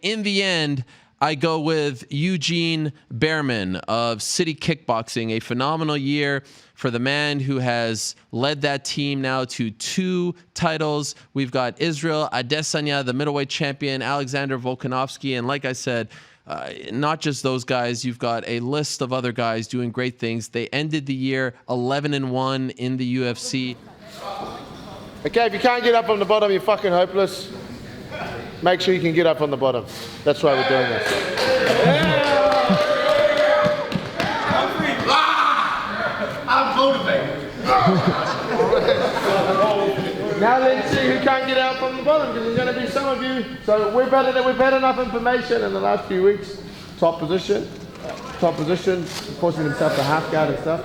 In the end, I go with Eugene Bareman of City Kickboxing, a phenomenal year for the man who has led that team now to 2 titles. We've got Israel Adesanya, the middleweight champion, Alexander Volkanovski, and like I said, not just those guys, you've got a list of other guys doing great things. They ended the year 11-1 in the UFC. Okay, if you can't get up from the bottom, you're fucking hopeless. Make sure you can get up on the bottom. That's why we're doing this. I'm motivated. Now let's see who can't get out from the bottom, because there's going to be some of you. So we've had enough information in the last few weeks. Top position, forcing himself to half guard and stuff.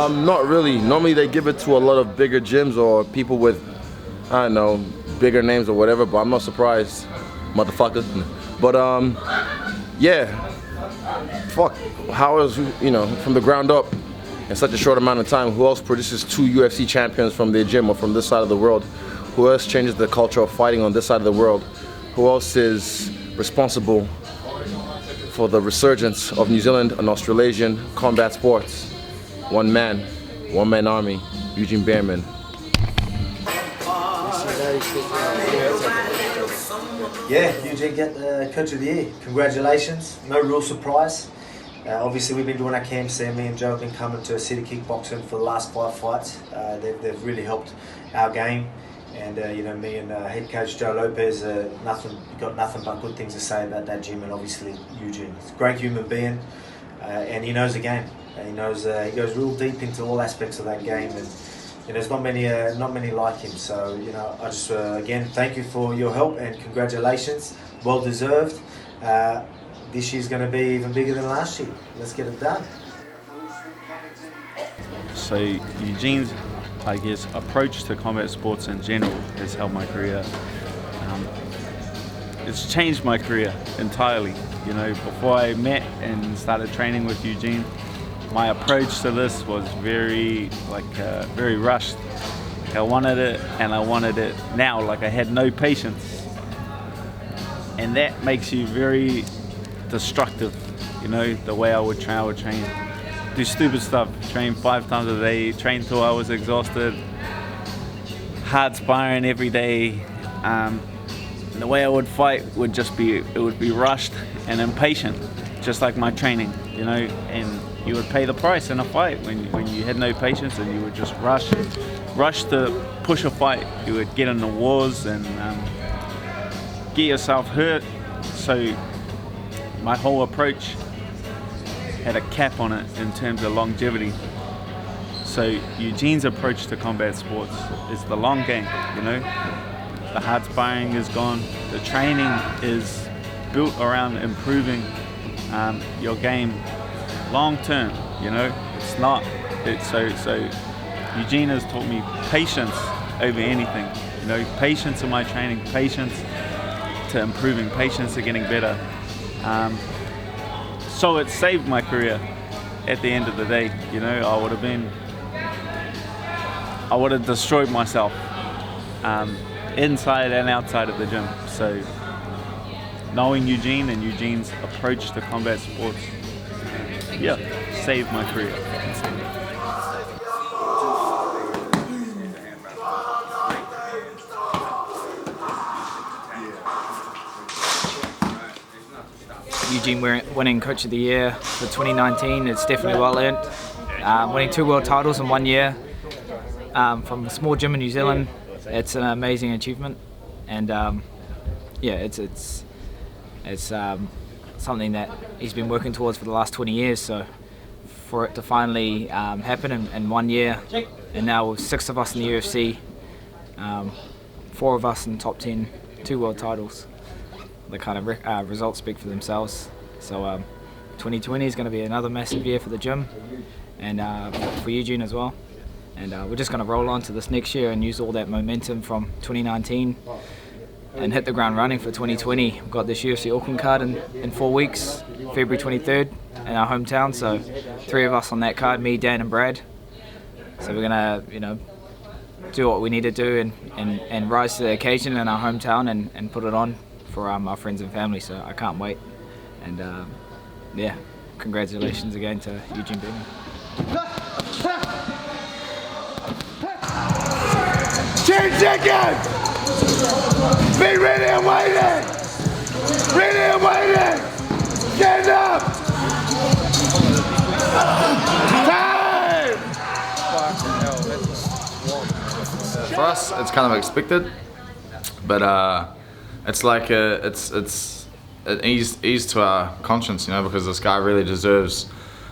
Not really. Normally they give it to a lot of bigger gyms or people with, I don't know, bigger names or whatever, but I'm not surprised, motherfuckers. But yeah, fuck, how is, from the ground up in such a short amount of time, who else produces 2 UFC champions from their gym or from this side of the world? Who else changes the culture of fighting on this side of the world? Who else is responsible for the resurgence of New Zealand and Australasian combat sports? One man army, Eugene Bareman. Yeah, Eugene get the Coach of the Year. Congratulations. No real surprise. Obviously, we've been doing our camps there. Me and Joe have been coming to City Kickboxing for the last 5 fights. They've really helped our game. And me and head coach Joe Lopez got nothing but good things to say about that gym, and obviously Eugene. He's a great human being, and he knows the game. He knows he goes real deep into all aspects of that game, and there's not many like him. So I just again thank you for your help and congratulations, well deserved. This year's going to be even bigger than last year. Let's get it done. So Eugene's, I guess, approach to combat sports in general has helped my career. It's changed my career entirely. Before I met and started training with Eugene, my approach to this was very rushed. I wanted it, and I wanted it now. Like, I had no patience, and that makes you very destructive. The way I would train, do stupid stuff, train 5 times a day, train till I was exhausted, hard sparring every day. And the way I would fight would be rushed and impatient, just like my training, and you would pay the price in a fight when you had no patience and you would just rush to push a fight. You would get into wars and get yourself hurt. So my whole approach had a cap on it in terms of longevity. So Eugene's approach to combat sports is the long game, The hard sparring is gone. The training is built around improving your game long term, It's not. So Eugene has taught me patience over anything. Patience in my training, patience to improving, patience to getting better. So it saved my career at the end of the day. I would have destroyed myself inside and outside of the gym. So knowing Eugene and Eugene's approach to combat sports, saved my career. Eugene winning Coach of the Year for 2019, it's definitely well earned. Winning 2 world titles in 1 year from a small gym in New Zealand, it's an amazing achievement, and it's something that he's been working towards for the last 20 years. So for it to finally happen in 1 year, and now with 6 of us in the UFC, 4 of us in the top 10, 2 world titles, the kind of results speak for themselves. So 2020 is going to be another massive year for the gym, and for Eugene as well. And we're just going to roll on to this next year and use all that momentum from 2019 and hit the ground running for 2020. We've got this UFC Auckland card in 4 weeks, February 23rd in our hometown. So 3 of us on that card, me, Dan and Brad. So we're going to, do what we need to do and rise to the occasion in our hometown and put it on for our friends and family. So I can't wait. And yeah, congratulations again to Eugene Bareman. Chin chicken! Be ready and waiting! Ready and waiting! Stand up! Time! For us, it's kind of expected, but it's like it's an ease to our conscience, you know, because this guy really deserves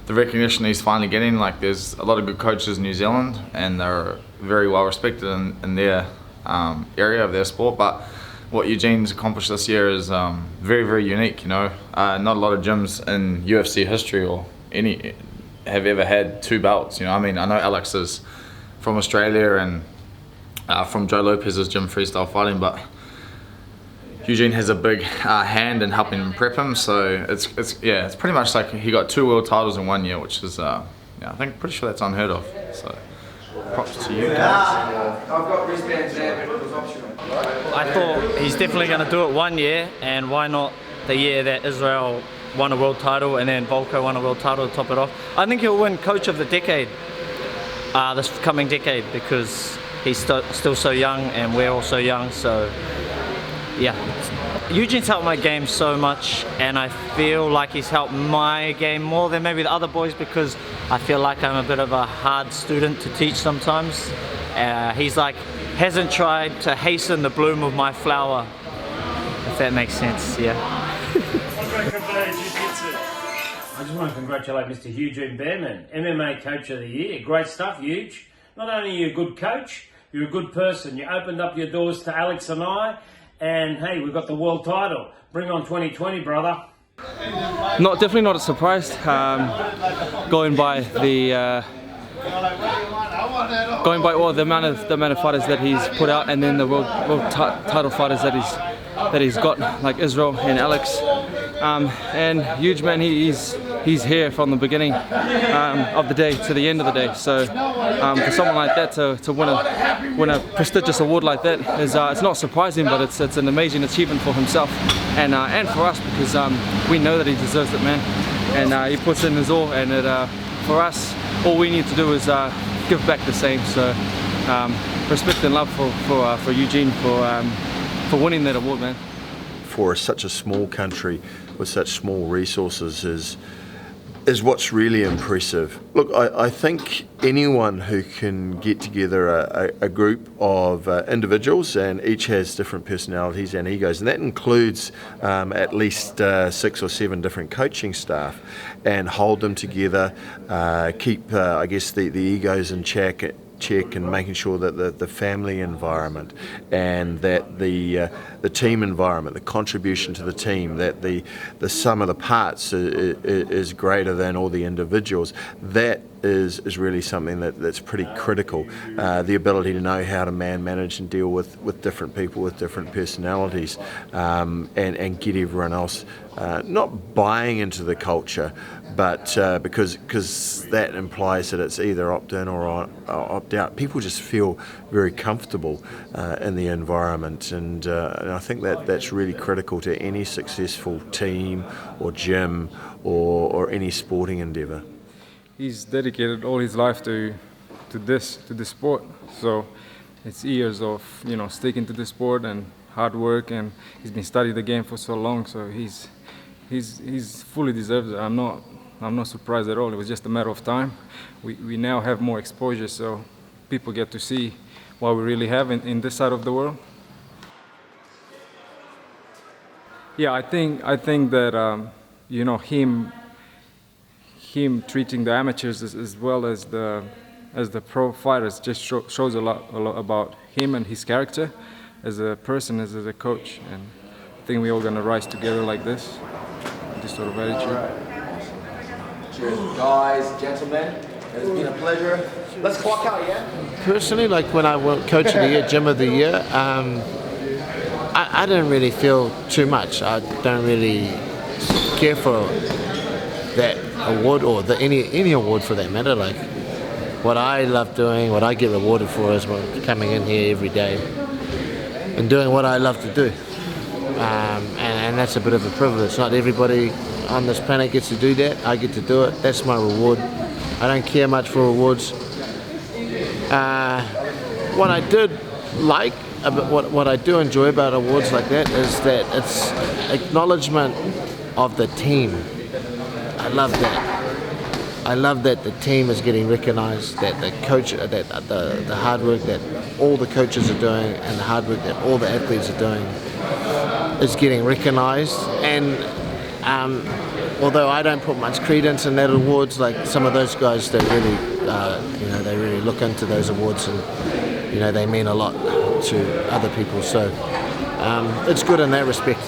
the recognition he's finally getting. Like, there's a lot of good coaches in New Zealand, and they're very well respected in their area of their sport. But what Eugene's accomplished this year is very, very unique. You know, not a lot of gyms in UFC history or any have ever had 2 belts. You know, I mean, I know Alex is from Australia and from Joe Lopez's gym, Freestyle Fighting, but Eugene has a big hand in helping him prep him. So it's pretty much like he got 2 world titles in 1 year, which is I think pretty sure that's unheard of. So props to you guys. I've got wristbands there, but it was optional. I thought he's definitely going to do it 1 year, and why not the year that Israel won a world title and then Volko won a world title to top it off. I think he'll win Coach of the Decade this coming decade, because he's still so young and we're all so young. So yeah, Eugene's helped my game so much, and I feel like he's helped my game more than maybe the other boys, because I feel like I'm a bit of a hard student to teach sometimes. He's like, hasn't tried to hasten the bloom of my flower, if that makes sense. Yeah. I just want to congratulate Mr. Eugene Bareman, MMA Coach of the Year. Great stuff, Huge. Not only are you a good coach, you're a good person. You opened up your doors to Alex and I, and hey, we've got the world title. Bring on 2020, brother. Definitely not a surprise. Going by the amount of fighters that he's put out, and then the world title fighters that he's got, like Israel and Alex, and Huge, man, he's here from the beginning of the day to the end of the day. So for someone like that to win a prestigious award like that is it's not surprising, but it's an amazing achievement for himself and for us, because we know that he deserves it, man, and he puts in his all, and for us, all we need to do is give back the same. So respect and love for Eugene for winning that award, man. For such a small country with such small resources is what's really impressive. Look, I think anyone who can get together a group of individuals, and each has different personalities and egos, and that includes at least 6 or 7 different coaching staff, and hold them together, keep I guess the egos in check, and making sure that the family environment and that the team environment, the contribution to the team, that the sum of the parts is greater than all the individuals. That is really something that's pretty critical. The ability to know how to manage and deal with different people with different personalities, and get everyone else not buying into the culture, but because that implies that it's either opt-in or opt-out. People just feel very comfortable in the environment, and I think that's really critical to any successful team or gym or any sporting endeavour. He's dedicated all his life to this sport, so it's years of sticking to the sport and hard work, and he's been studying the game for so long, so he's fully deserves it. I'm not surprised at all. It was just a matter of time. We now have more exposure, so people get to see what we really have in this side of the world. Yeah, I think that him treating the amateurs as well as the pro fighters just shows a lot about him and his character as a person, as a coach, and I think we're all gonna rise together like this sort of attitude. Right. Cheers, guys, gentlemen. It's been a pleasure. Let's clock out, yeah? Personally, like when I won Coach of the Year, Gym of the Year, I didn't really feel too much. I don't really care for that award or any award for that matter. Like, what I love doing, what I get rewarded for is coming in here every day and doing what I love to do. And that's a bit of a privilege. Not everybody on this planet gets to do that. I get to do it. That's my reward. I don't care much for rewards. What I did like, what I do enjoy about awards like that is that it's acknowledgement of the team. I love that. I love that the team is getting recognised, that the coach, that the hard work that all the coaches are doing and the hard work that all the athletes are doing is getting recognised. And although I don't put much credence in that awards, like some of those guys, they really, they really look into those awards, and they mean a lot to other people. So it's good in that respect.